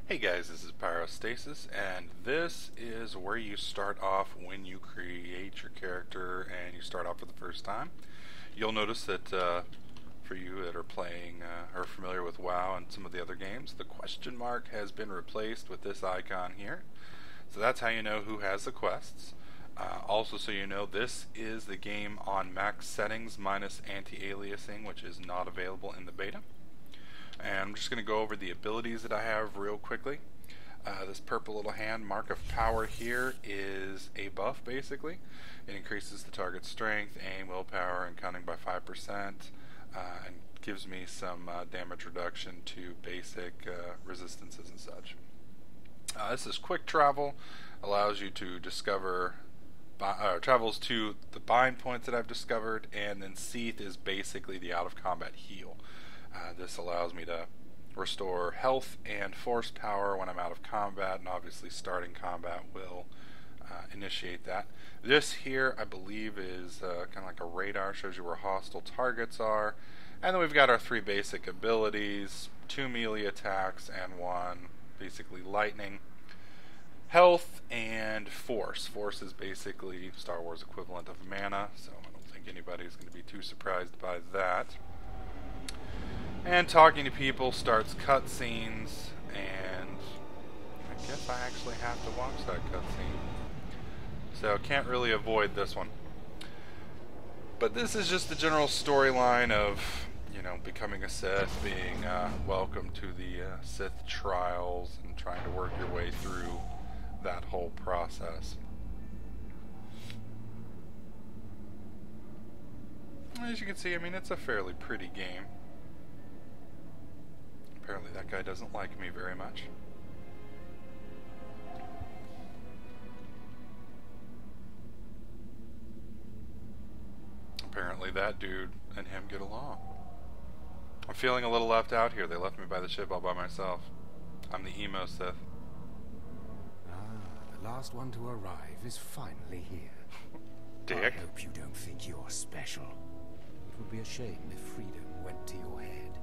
Hey guys, this is Pyrostasis, and this is where you start off when you create your character and you start off for the first time. You'll notice that for you that are playing or familiar with WoW and some of the other games, the question mark has been replaced with this icon here. So that's how you know who has the quests. Also, so you know, this is the game on max settings minus anti-aliasing, which is not available in the beta. And I'm just going to go over the abilities that I have real quickly. This purple little hand, Mark of Power here, is a buff basically. It increases the target's strength, aim, willpower, and cunning by 5%, and gives me some damage reduction to basic resistances and such. This is Quick Travel, allows you to discover travels to the bind points that I've discovered, and then Seath is basically the out of combat heal. This allows me to restore health and force power when I'm out of combat, and obviously starting combat will initiate that. This here, I believe, is kind of like a radar, shows you where hostile targets are. And then we've got our three basic abilities, 2 melee attacks and 1 basically lightning. Health and force. Force is basically Star Wars equivalent of mana, so I don't think anybody's going to be too surprised by that. And talking to people starts cutscenes, and I guess I actually have to watch that cutscene. So can't really avoid this one. But this is just the general storyline of, you know, becoming a Sith, being welcome to the Sith trials, and trying to work your way through that whole process. As you can see, I mean, it's a fairly pretty game. Apparently that guy doesn't like me very much. Apparently that dude and him get along. I'm feeling a little left out here. They left me by the ship all by myself. I'm the emo Sith. The last one to arrive is finally here. Dick. I hope you don't think you're special. It would be a shame if freedom went to your head.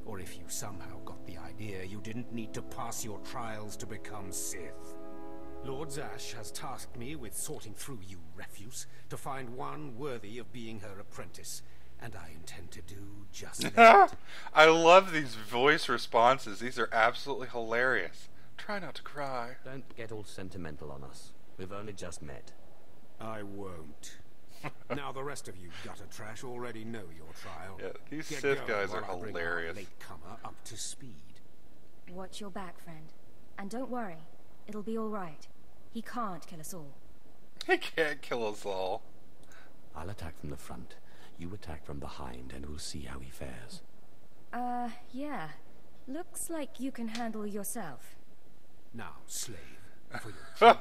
Or if you somehow got the idea you didn't need to pass your trials to become Sith. Lord Zash has tasked me with sorting through you refuse to find one worthy of being her apprentice, and I intend to do just that. I love these voice responses. These are absolutely hilarious. Try not to cry. Don't get all sentimental on us. We've only just met. I won't. Now the rest of you gutter trash already know your trial. Yeah, these Get Sith going guys are while I bring our hilarious. latecomer up to speed. Watch your back, friend. And don't worry. It'll be alright. He can't kill us all. He can't kill us all. I'll attack from the front. You attack from behind, and we'll see how he fares. Yeah. Looks like you can handle yourself. Now, slave, for your trial.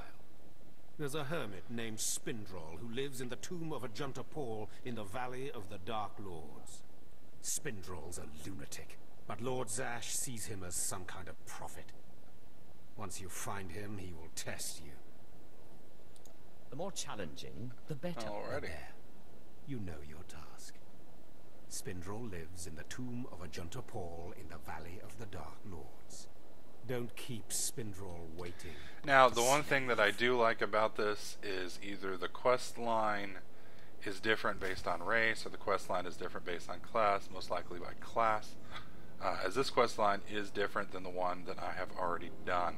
There's a hermit named Spindrol who lives in the tomb of Ajunta Paul in the Valley of the Dark Lords. Spindrol's a lunatic, but Lord Zash sees him as some kind of prophet. Once you find him, he will test you. The more challenging, the better. Alrighty. There. You know your task. Spindrol lives in the tomb of Ajunta Paul in the Valley of the Dark Lords. Don't keep Spindrol waiting. Now, the one thing that I do like about this is either the quest line is different based on race, or the quest line is different based on class, most likely by class, as this quest line is different than the one that I have already done.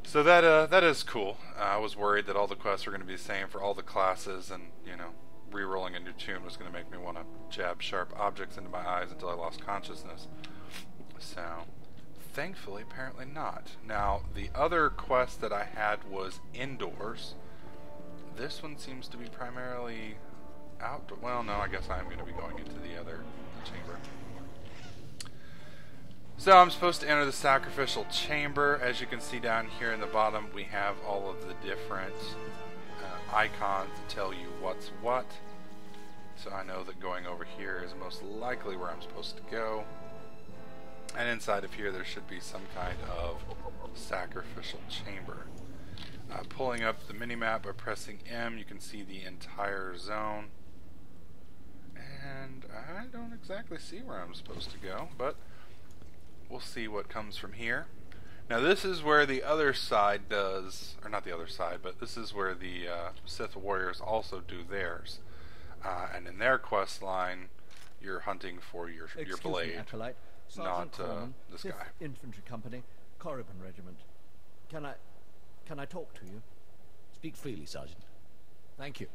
So that is cool. I was worried that all the quests were going to be the same for all the classes, and, you know, re-rolling a new tune was going to make me want to jab sharp objects into my eyes until I lost consciousness. So thankfully, apparently not. Now, the other quest that I had was indoors. This one seems to be primarily outdoor. Well, no, I guess I am going to be going into the other chamber. So I'm supposed to enter the sacrificial chamber. As you can see down here in the bottom, we have all of the different icons to tell you what's what. So I know that going over here is most likely where I'm supposed to go. And inside of here there should be some kind of sacrificial chamber. Pulling up the minimap by pressing M, you can see the entire zone. And I don't exactly see where I'm supposed to go, but we'll see what comes from here. Now this is where the other side does, or not the other side, but this is where the Sith warriors also do theirs. And in their quest line, you're hunting for your blade, me, Acolyte. not Sergeant Corman, this 5th guy. Infantry Company, Korriban Regiment. Can I talk to you? Speak freely, Sergeant. Thank you.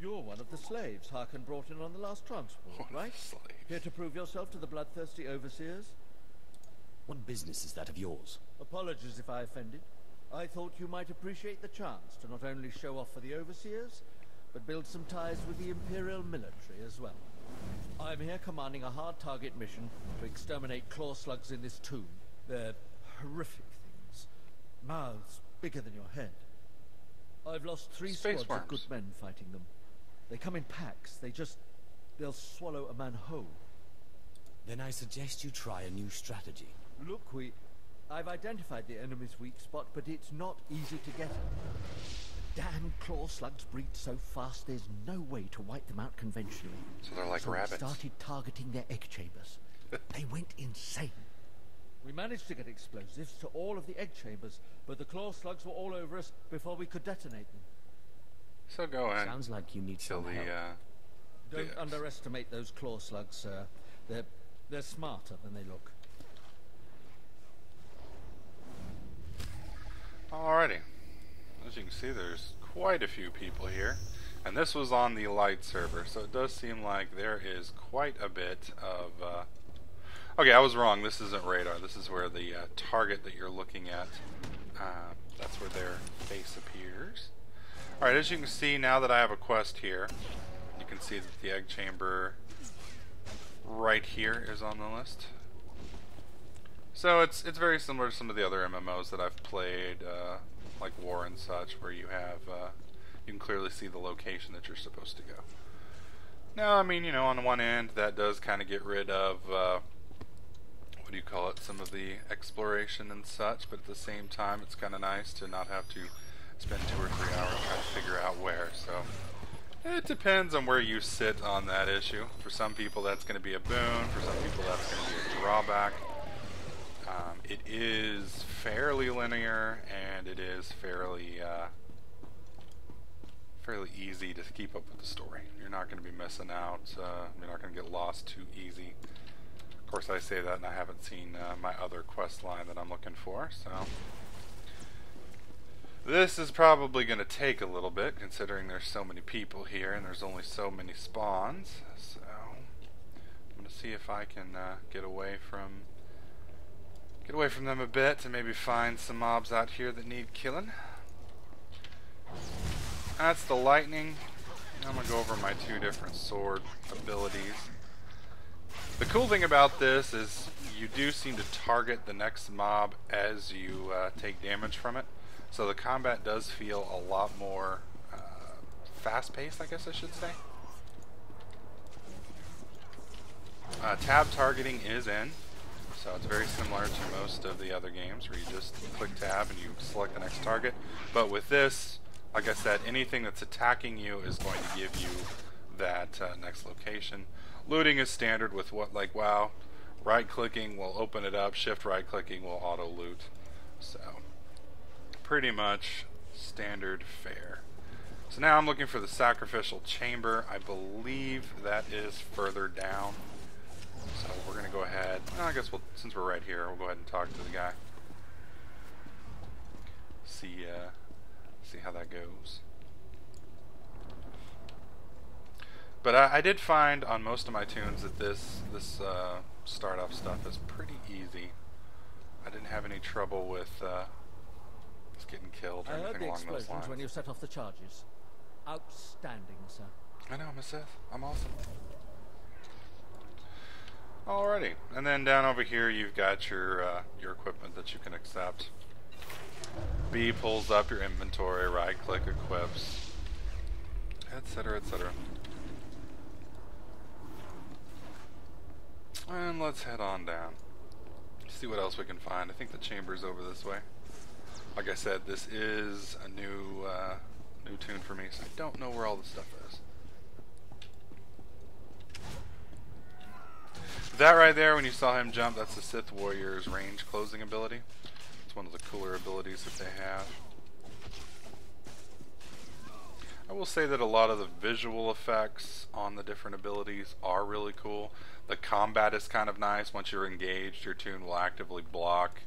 You're one of the slaves Harkin brought in on the last transport, right? Here to prove yourself to the bloodthirsty overseers? What business is that of yours? Apologies if I offended. I thought you might appreciate the chance to not only show off for the overseers, but build some ties with the Imperial military as well. I'm here commanding a hard target mission to exterminate claw slugs in this tomb. They're horrific things. Mouths bigger than your head. I've lost 3 squads of good men fighting them. They come in packs. They'll swallow a man whole. Then I suggest you try a new strategy. Look, I've identified the enemy's weak spot, but it's not easy to get at. Damn claw slugs breed so fast there's no way to wipe them out conventionally. So they're like rabbits. We started targeting their egg chambers. They went insane. We managed to get explosives to all of the egg chambers, but the claw slugs were all over us before we could detonate them. So go ahead. Sounds like you need Kill some help. Don't underestimate those claw slugs, sir. They're smarter than they look. Alrighty. As you can see, there's quite a few people here. And this was on the light server, so it does seem like there is quite a bit of... Okay, I was wrong. This isn't radar. This is where the target that you're looking at, that's where their face appears. Alright, as you can see, now that I have a quest here, you can see that the egg chamber right here is on the list. So it's very similar to some of the other MMOs that I've played, like War and such, where you have you can clearly see the location that you're supposed to go. Now, I mean, you know, on one end, that does kind of get rid of what do you call it? Some of the exploration and such, but at the same time, it's kind of nice to not have to spend 2 or 3 hours trying to figure out where. So it depends on where you sit on that issue. For some people, that's going to be a boon. For some people, that's going to be a drawback. It is fairly linear, and it is fairly easy to keep up with the story. You're not going to be missing out. You're not going to get lost too easy. Of course, I say that, and I haven't seen my other quest line that I'm looking for. So this is probably going to take a little bit, considering there's so many people here, and there's only so many spawns. So I'm going to see if I can get away from them a bit and maybe find some mobs out here that need killing. That's the lightning. I'm going to go over my 2 different sword abilities. The cool thing about this is you do seem to target the next mob as you take damage from it. So the combat does feel a lot more fast-paced, I guess I should say. Tab targeting is in. So it's very similar to most of the other games where you just click tab and you select the next target. But with this, like I said, anything that's attacking you is going to give you that next location. Looting is standard with like WoW. Right clicking will open it up, shift right clicking will auto loot. So pretty much standard fare. So now I'm looking for the sacrificial chamber. I believe that is further down. So we're going to go ahead, well, I guess since we're right here, we'll go ahead and talk to the guy. See how that goes. But I did find on most of my tunes that this startup stuff is pretty easy. I didn't have any trouble with just getting killed or anything along those lines. When you set off the charges. Outstanding, sir. I know, I'm a Sith. I'm awesome. Alrighty, and then down over here you've got your equipment that you can accept. B pulls up your inventory, right click equips, etc, etc. And let's head on down. See what else we can find. I think the chamber's over this way. Like I said, this is a new tune for me, so I don't know where all the stuff is. That right there, when you saw him jump, that's the Sith Warrior's range closing ability. It's one of the cooler abilities that they have. I will say that a lot of the visual effects on the different abilities are really cool. The combat is kind of nice. Once you're engaged, your tune will actively block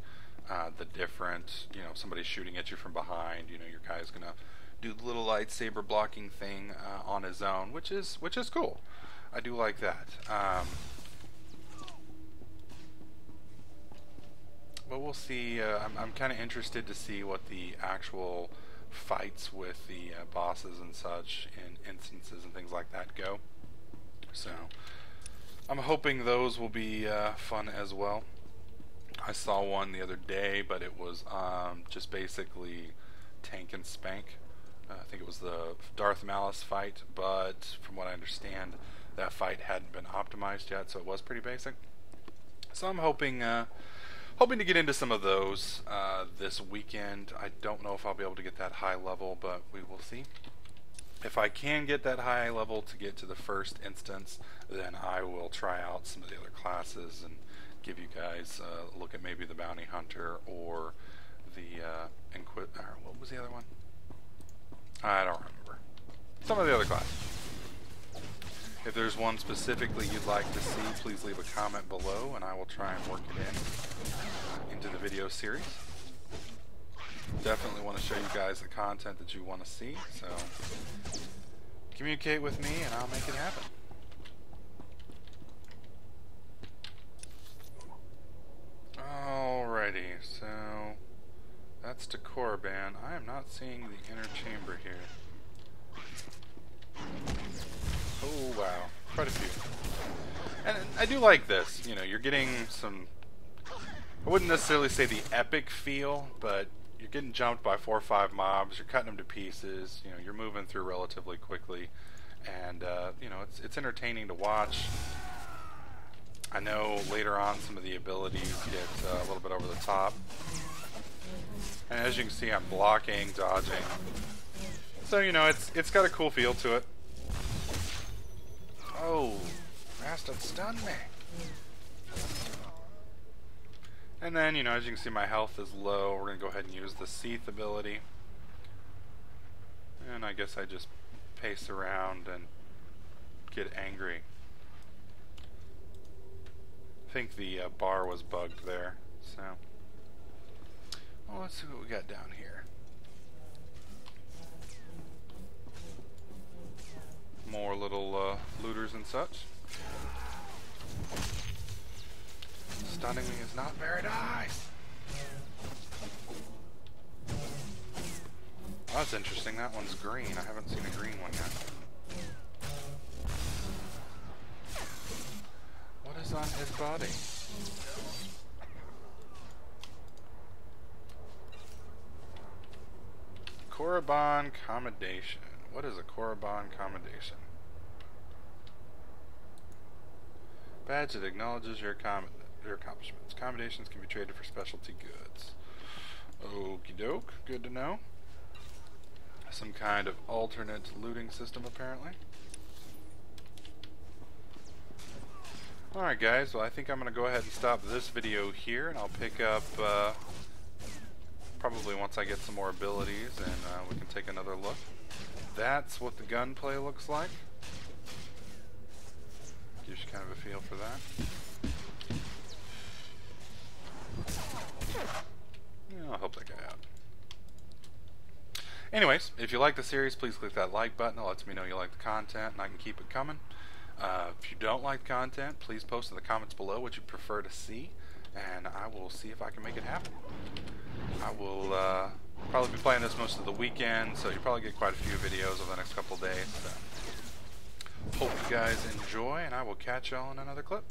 the different, you know, if somebody's shooting at you from behind, you know, your guy's gonna do the little lightsaber blocking thing on his own, which is cool. I do like that. But we'll see. I'm kind of interested to see what the actual fights with the bosses and such in instances and things like that go. So I'm hoping those will be fun as well. I saw one the other day, but it was just basically tank and spank. I think it was the Darth Malice fight, but from what I understand, that fight hadn't been optimized yet, so it was pretty basic. So I'm hoping to get into some of those this weekend. I don't know if I'll be able to get that high level, but we will see. If I can get that high level to get to the first instance, then I will try out some of the other classes and give you guys a look at maybe the Bounty Hunter or the what was the other one? I don't remember. Some of the other classes. If there's one specifically you'd like to see, please leave a comment below and I will try and work it into the video series. Definitely want to show you guys the content that you want to see, so communicate with me and I'll make it happen. Alrighty, so that's the Korriban. I am not seeing the inner chamber here. Oh wow, quite a few. And I do like this, you know, you're getting some, I wouldn't necessarily say the epic feel, but you're getting jumped by 4 or 5 mobs, you're cutting them to pieces, you know, you're moving through relatively quickly, and you know, it's entertaining to watch. I know later on some of the abilities get a little bit over the top. And as you can see, I'm blocking, dodging. So, you know, it's got a cool feel to it. Oh, Bastard stunned me. And then, you know, as you can see, my health is low. We're going to go ahead and use the Sith ability. And I guess I just pace around and get angry. I think the bar was bugged there, so. Well, let's see what we got down here. More little looters and such. Stunning me is not very nice. Oh, that's interesting. That one's green. I haven't seen a green one yet. What is on his body? Korriban Commendation. What is a Korriban Commendation? Badge that acknowledges your accomplishments. Commendations can be traded for specialty goods. Okie doke. Good to know. Some kind of alternate looting system, apparently. Alright guys, well I think I'm going to go ahead and stop this video here, and I'll pick up probably once I get some more abilities, and we can take another look. That's what the gunplay looks like. Gives you kind of a feel for that. Yeah, I'll help that guy out. Anyways, if you like the series, please click that like button. It lets me know you like the content and I can keep it coming. If you don't like the content, please post in the comments below what you prefer to see, and I will see if I can make it happen. I will probably be playing this most of the weekend, so you'll probably get quite a few videos over the next couple of days. So hope you guys enjoy, and I will catch y'all in another clip.